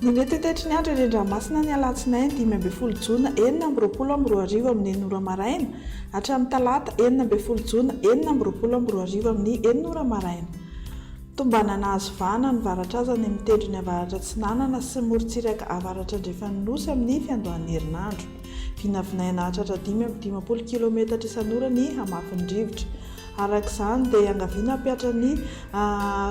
Ny mety hitaitry ny andro eny Andranomasina ny alatsinainy 5 jona 4:20 amin'ny 9 maraina hatramin'ny talata 4 jona 4:20 amin'ny 9 maraina. Tombanana azo vahana ny varatrazany amin'ny tendro ny avaratra Tsinanana sy morontsiraka avaratra Andrefan'ny Nosy amin'ny fiandohan'ny herinandro. Vinavinaina hatratra 5 kilometatra isan'ora ny hamafin'ny rivotra. Arak'izany dia angaviana hampiatra ny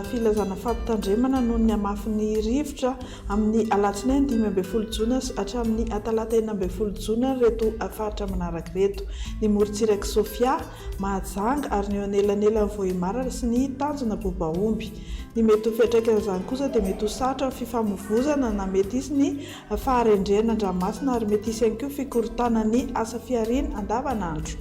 filazana fampitandremana noho ny hamafin'ny rivotra amin'ny alatsinainy 5 jona hatramin'ny talata 4 jona reto faritra manaraka reto: ny morontsiraka Sofia, Mahajanga ary ny eo anelanelan'ny Vohimara sy ny tanjona Bobaomby. Ny mety ho fiantraikan'izany kosa dia mety ho sarotra ny fifamoivoizana na mety hisy ny faharendrena Andranomasina ary mety hisy ihany koa fikorotana ny asa fiariana andavanandro.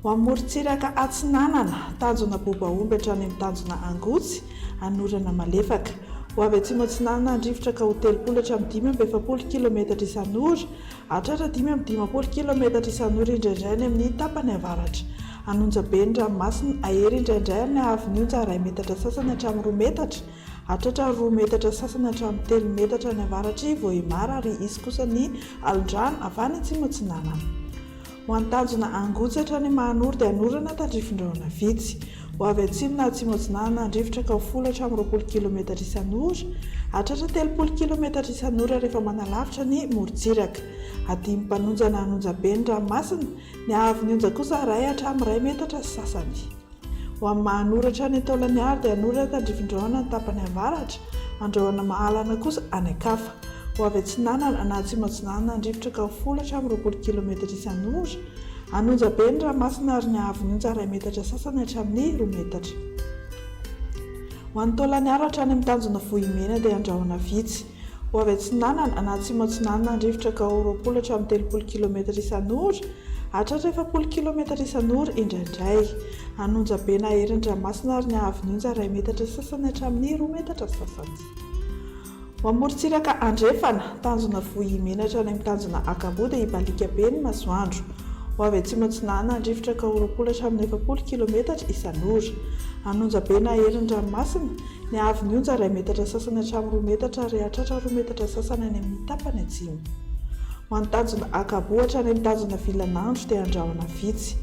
Ho amin'ny morontsiraka Atsinanana, tanjona Bobaomby hatrany amin'ny tanjona Angotsy, anorana malefaka. Ho avy atsimo Atsinanana andrivotra ka ho 30 hatramin'ny 70 kilometatra isan'ora, hatratra 10 kilometatra isan'ora indraindray ny amin'ny tapany avaratra. Anonjabe ny ranomasina ahery indraindray ny hahavon'onja 1 metatra sasany hatramin'ny 2 metatra, hatratra 2 metatra sasany hatramin'ny 3 metatra ny avaratry Vohimara ary isy kosa ny alondrano avy any atsimo Atsinanana. Ho an'ny tanjona Angotsy hatrany Mahanoro dia anorana tandrifin-drahona vitsy. Ho avy atsimo na atsimo Atsinanana andrivotra ka ho 10 hatramin'ny 20 kilometatra isan'ora, hatratra 30 kilometatra isan'ora rehefa manalavitra ny morontsiraka. Adimy mpanonja na anonjabe ny ranomasina, ny hahavon'ny onja kosa 1 hatramin'ny 1 metatra sasany. Ho amin'ny Mahanoro hatrany Taolagnaro dia anorana tandrifin-drahona ny tapany avaratra, andrahoana mahalana kosa any Akafa. Ho avy Atsinanana na atsimo Atsinanana andrivotra ka ho 10 hatramin'ny 20 kilometatra isan'ora, anonjabe ny ranomasina ary ny hahavon'ny onja 1 metatra sasany hatramin'ny 2 metatra. Ho an'ny Taolagnaro hatrany amin'ny tanjona Vohimena dia andrahoana vitsy. Ho avy Atsinanana na atsimo Atsinanana andrivotra ka ho 20 hatramin'ny 30 kilometatra isan'ora, hatratra 70 kilometatra isan'ora indraindray. Anonjabe na ahery ny ranomasina ary ny hahavon'ny onja 1 metatra sasany hatramin'ny 2 metatra sasany. Ho amin'ny morontsiraka Andrefana, tanjona Vohimena hatrany amin'ny tanjona Akabo dia hibalika be ny masoandro. Ho avy atsimo Atsinanana andrivotra ka ho 20 hatramin'ny 70 kilometatra isan'ora, anonjabe na ahery ny ranomasina, ny hahavon'ny onja 1 metatra sasany hatramin'ny 2 metatra ary hatratra 2 metatra sasany any amin'ny tapany atsimo. Ho an'ny tanjona Akabo hatrany amin'ny tanjona Vilanandro dia andrahoana vitsy.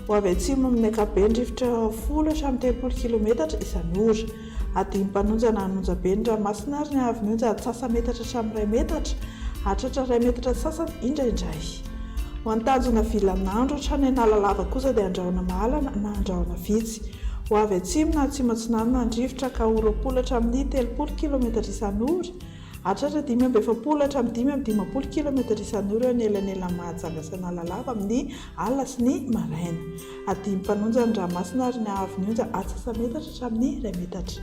Ho avy atsimo amin'ny ankabeny andrivotra 10 hatramin'ny 30 kilometatra isan'ora, adimy mpanonja na anonjabe ny ranomasina ary ny hahavon'ny onja atsasa metatra hatramin'ny 1 metatra, hatratra 1 metatra sasany indraindray. Ho an'ny tanjona Vilanandro hatrany Analalava kosa dia andrahoana mahalana na andrahoana vitsy. Ho avy atsimo na atsimo Atsinanana andrivotra ka ho 20 hatramin'ny 30 kilometatra isan'ora, hatratra 5 hatramin'ny 10 kilometatra isan'ora ny elanelan'ny Mahajanga sy Analalava amin'ny alina sy ny maraina. Adimy mpanonja ny ranomasina ary ny hahavon'ny onja atsasa metatra hatramin'ny 1 metatra.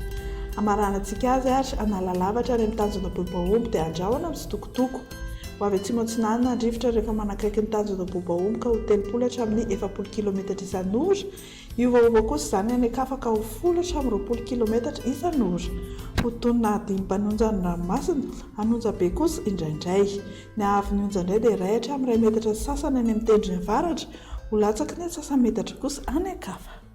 Amaranantsika azy ary Analalava hatrany amin'ny tanjona Bobaomby dia andrahoana mitsitokotoko. Ho avy atsimo Atsinanana andrivotra rehefa manakaiky ny tanjona Bobaomby ka ho 30 hatramin'ny 70 kilometatra isan'ora, iovaova kosa izany any Akafa ka ho 10 hatramin'ny 20 kilometatra isan'ora. Ho tonona adimy mpanonja ny ranomasina, anonjabe kosa indraindray. Ny hahavon'ny onja indray dia 1 hatramin'ny 1 metatra sasany any amin'ny tendrony avaratra, ho latsaky ny atsasa metatra kosa any Akafa.